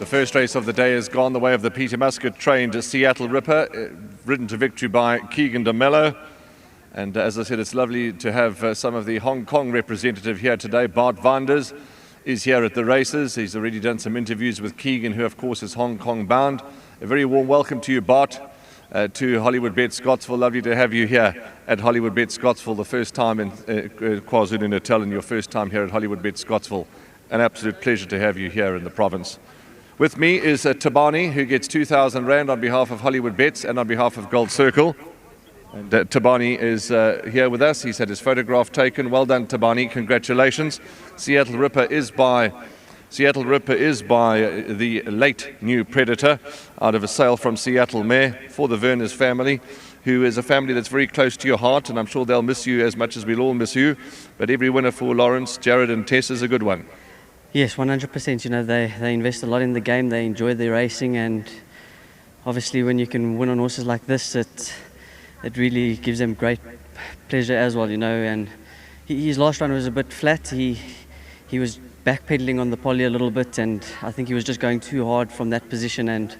The first race of the day has gone the way of the Peter Muscat trained Seattle Ripper, ridden to victory by Keegan DeMello. And as I said, it's lovely to have some of the Hong Kong representative here today. Bart Vanders is here at the races. He's already done some interviews with Keegan, who of course is Hong Kong bound. A very warm welcome to you, Bart, to Hollywoodbets Scottsville. Lovely to have you here at Hollywoodbets Scottsville, the first time in KwaZulu-Natal and your first time here at Hollywoodbets Scottsville. An absolute pleasure to have you here in the province. With me is Tabani, who gets 2,000 Rand on behalf of Hollywoodbets and on behalf of Gold Circle. And Tabani is here with us. He's had his photograph taken. Well done, Tabani. Congratulations. Seattle Ripper is by the late new Predator out of a sale from Seattle Mare for the Werners family, who is a family that's very close to your heart, and I'm sure they'll miss you as much as we'll all miss you. But every winner for Lawrence, Jared and Tess is a good one. Yes, 100%. You know, they invest a lot in the game. They enjoy their racing, and obviously when you can win on horses like this, it really gives them great pleasure as well, you know. And his last run was a bit flat. He was backpedaling on the poly a little bit, and I think he was just going too hard from that position. And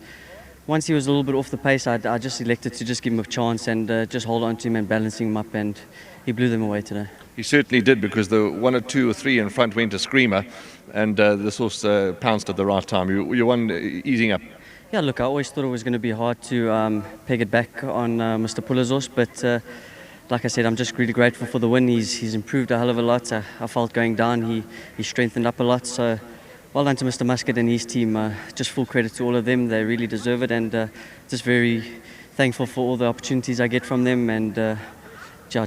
once he was a little bit off the pace, I just elected to just give him a chance and just hold on to him and balancing him up, and he blew them away today. He certainly did, because the 1 or 2 or 3 in front went a screamer, and this horse pounced at the right time. You won easing up. Yeah, look, I always thought it was going to be hard to peg it back on Mr. Puller's horse, but like I said, I'm just really grateful for the win. He's improved a hell of a lot. I felt going down, he strengthened up a lot. So well done to Mr. Muscat and his team. Just full credit to all of them. They really deserve it, and just very thankful for all the opportunities I get from them, and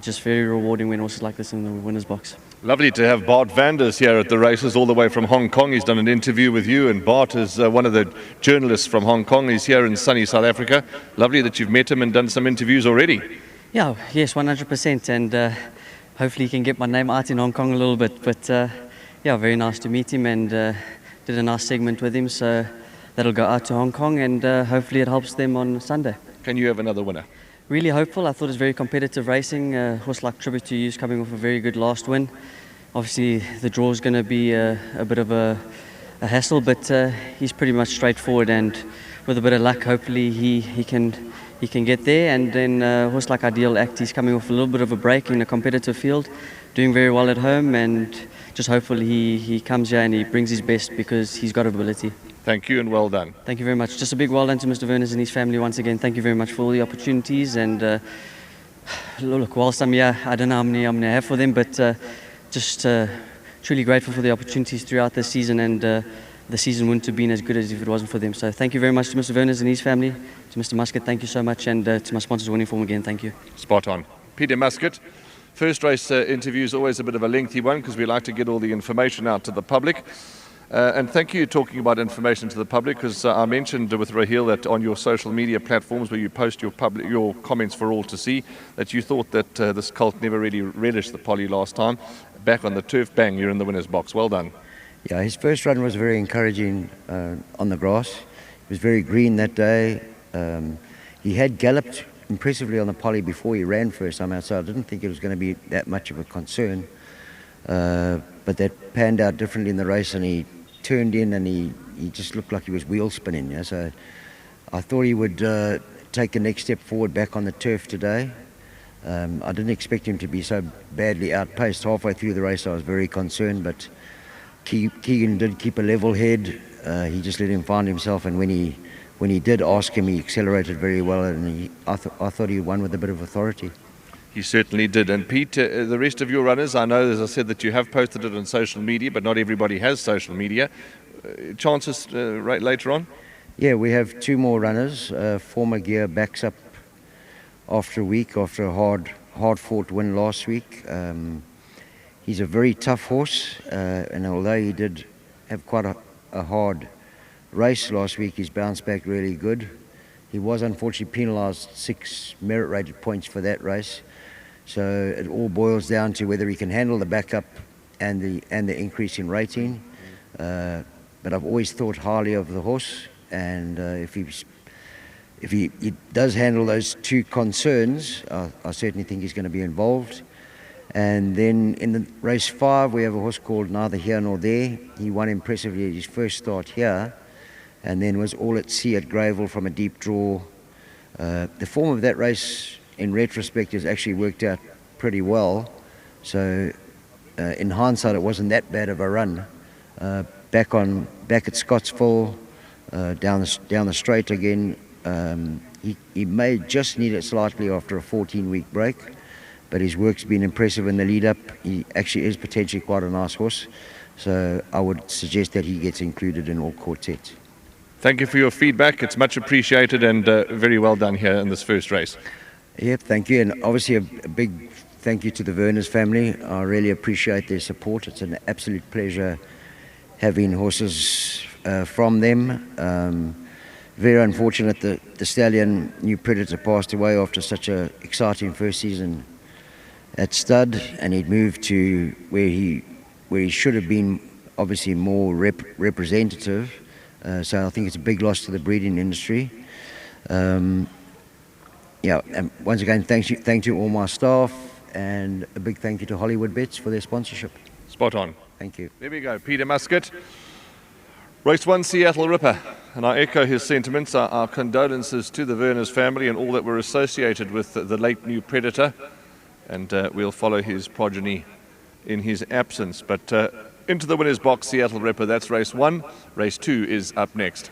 just very rewarding when horses like this in the winner's box. Lovely to have Bart Vanders here at the races, all the way from Hong Kong. He's done an interview with you, and Bart is one of the journalists from Hong Kong. He's here in sunny South Africa. Lovely that you've met him and done some interviews already. Yeah, yes, 100%, and hopefully he can get my name out in Hong Kong a little bit. But yeah, very nice to meet him, and did a nice segment with him, so that'll go out to Hong Kong, and hopefully it helps them on Sunday. Can you have another winner? Really hopeful. I thought it was very competitive racing. A horse like Tribute to You's coming off a very good last win. Obviously the draw is going to be a bit of a hassle, but he's pretty much straightforward, and with a bit of luck hopefully he can get there. And then a horse like Ideal Act, he's coming off a little bit of a break in a competitive field, doing very well at home, and just hopefully he comes here and he brings his best, because he's got ability. Thank you and well done. Thank you very much. Just a big well done to Mr. Werners and his family once again. Thank you very much for all the opportunities, and look, whilst I'm here, I don't know how many I'm going to have for them, but just truly grateful for the opportunities throughout the season, and the season wouldn't have been as good as if it wasn't for them. So thank you very much to Mr. Werners and his family, to Mr. Muscat, thank you so much, and to my sponsors, Winning Form, again, thank you. Spot on. Peter Muscat. First race interview is always a bit of a lengthy one, because we like to get all the information out to the public. And thank you talking about information to the public, because I mentioned with Raheel that on your social media platforms where you post your comments for all to see, that you thought that this colt never really relished the poly last time. Back on the turf, bang, you're in the winner's box. Well done. Yeah, his first run was very encouraging on the grass. He was very green that day. He had galloped impressively on the poly before he ran first time out, so I didn't think it was going to be that much of a concern. But that panned out differently in the race, and he turned in and he just looked like he was wheel spinning. Yeah? So I thought he would take the next step forward back on the turf today. I didn't expect him to be so badly outpaced. Halfway through the race I was very concerned, but Keegan did keep a level head. He just let him find himself, and when he did ask him, he accelerated very well, and I thought he won with a bit of authority. He certainly did. And Pete, the rest of your runners, I know, as I said, that you have posted it on social media, but not everybody has social media. Chances later on? Yeah, we have 2 more runners. Former Gear backs up after a week, after a hard-fought win last week. He's a very tough horse, and although he did have quite a hard race last week, he's bounced back really good. He was unfortunately penalised 6 merit-rated points for that race. So it all boils down to whether he can handle the backup and the increase in rating. But I've always thought highly of the horse, and if he does handle those 2 concerns, I certainly think he's going to be involved. And then in the race 5, we have a horse called Neither Here Nor There. He won impressively at his first start here, and then was all at sea at Greyville from a deep draw. The form of that race, in retrospect, has actually worked out pretty well. So in hindsight, it wasn't that bad of a run. Back at Scottsville, down the straight again. He may just need it slightly after a 14-week break, but his work's been impressive in the lead-up. He actually is potentially quite a nice horse, so I would suggest that he gets included in all quartets. Thank you for your feedback. It's much appreciated, and very well done here in this first race. Yep, thank you, and obviously a big thank you to the Werners family. I really appreciate their support. It's an absolute pleasure having horses from them. Very unfortunate that the stallion New Predator passed away after such an exciting first season at stud, and he'd moved to where he should have been, obviously more representative. So I think it's a big loss to the breeding industry. And once again, thank you all my staff, and a big thank you to Hollywoodbets for their sponsorship. Spot on. Thank you. There we go, Peter Muscat. Race 1, Seattle Ripper. And I echo his sentiments, our condolences to the Werners family and all that were associated with the late New Predator. And we'll follow his progeny in his absence. But into the winner's box, Seattle Ripper, that's race 1. Race 2 is up next.